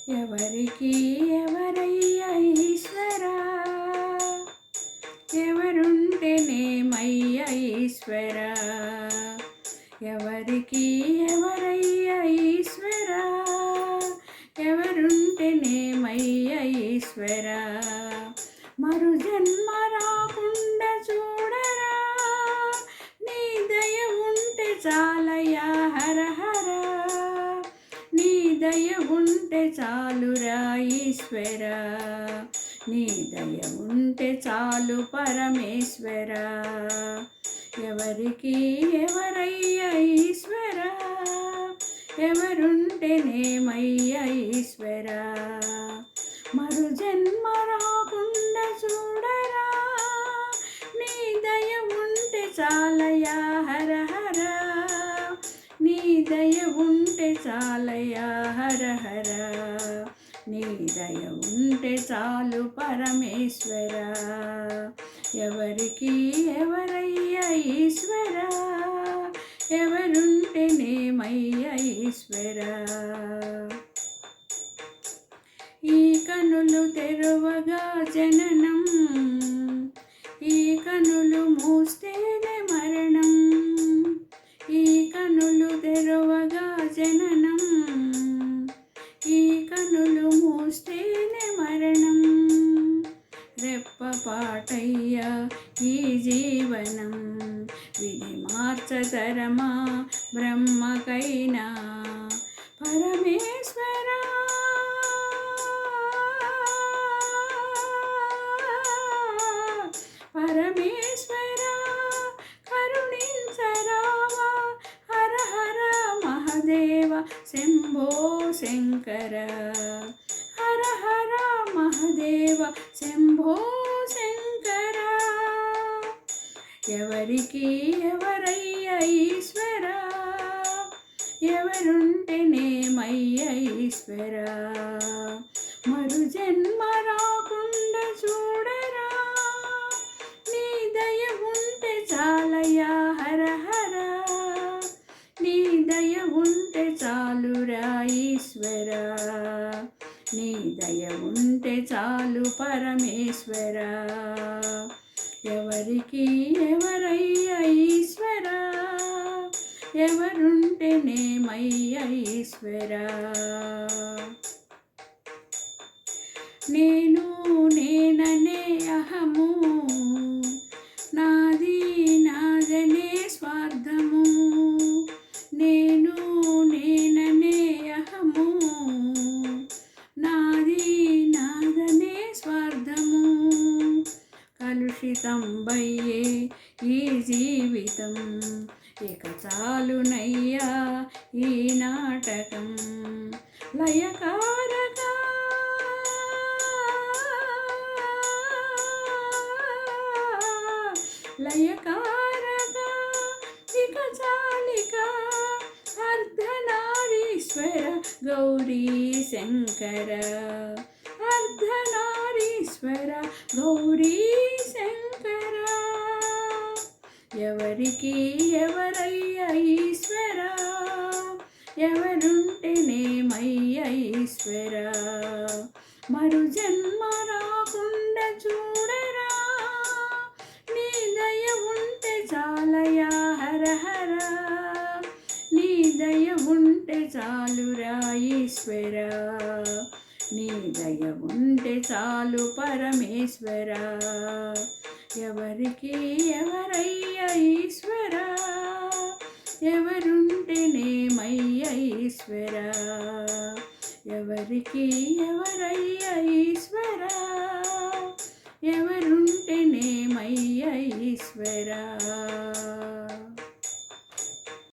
ఎవరికి ఎవరయ్యా ఈశ్వరా, ఎవరుంటేనేమయ్యా ఈశ్వరా, ఎవరికి ఎవరయ్యా ఈశ్వరా, ఎవరుంటేనేమయ్యా ఈశ్వరా, మరు జన్మ రాకుండా చూడరా, నీ దయ ఉంటే చాలయ్యా హర హర, నీ దయ ఉంటే చాలురా ఈశ్వరా, నీ దయ ఉంటే చాలు పరమేశ్వరా, ఎవరికి ఎవరయ్యా ఈశ్వరా, ఎవరుంటేనేమయ్యా ఈశ్వరా, మరు జన్మ రాకుండా చూడరా, నీ దయ ఉంటే చాలయ్యా హర హర, నీ దయ ఉంటే చాలయ్యా హర హర, నీ దయ ఉంటే చాలు పరమేశ్వరా, ఎవరికి ఎవరయ్యా ఈశ్వరా, ఎవరుంటేనేమయ్యా ఈశ్వరా, ఈ కనులు తెరవగా జననం, ఈ కనులు మూస్తేనే మరణం, ఈ కనులు తెరవగా జననం, ఈ కనులు మూస్తేనే మరణం, రెప్పపాటయ్యా ఈ జీవనం, విధి మార్చతరమా బ్రహ్మకైనా పరమేశ్వరా, పరమేశ్వరా కరుణించరావా, హర హర మహదేవ శంభో శంకర, హర హర మహదేవ శంభో శంకర, ఎవరికి ఎవరయ్యా ఈశ్వరా, ఎవరుంటేనేమయ్యా ఈశ్వరా, మరు జన్మ రాకుండా చూడరా, నీ దయ ఉంటే చాలయ్యా హర హర, నీ దయ ఉంటే చాలురా ఈశ్వరా, నీ దయ ఉంటే చాలు పరమేశ్వరా, ఎవరికి ఎవరయ్యా ఈశ్వరా, ఎవరుంటేనేమయ్యా ఈశ్వరా, నేను నేననే అహము, నాది నాదనే స్వార్థము, నేను నేననే అహము, నాది నాదనే స్వార్థము, కలుషితం బయ్యే ఈ జీవితం, ఇక చాలునయ్యా ఈ నాటకం, లయకారక లయకారక, ఇక చాలిక అర్ధనారీశ్వర గౌరీ శంకర, అర్ధనారీశ్వర గౌరీ శంకర, ఎవరికి ఎవరయ్యా ఈశ్వరా, ఎవరుంటేనేమయ్యా ఈశ్వరా, మరు జన్మ రాకుండా చూడరా, నీ దయ ఉంటే చాలయ్యా హర హర, నీ దయ ఉంటే చాలురా ఈశ్వరా, నీ దయ ఉంటే చాలు పరమేశ్వరా, ఎవరికి ఎవరయ్యా ఈశ్వరా, ఎవరుంటేనేమయ్యా ఈశ్వరా, ఎవరికి ఎవరయ్యా ఈశ్వరా, ఎవరుంటేనేమయ్యా ఈశ్వరా.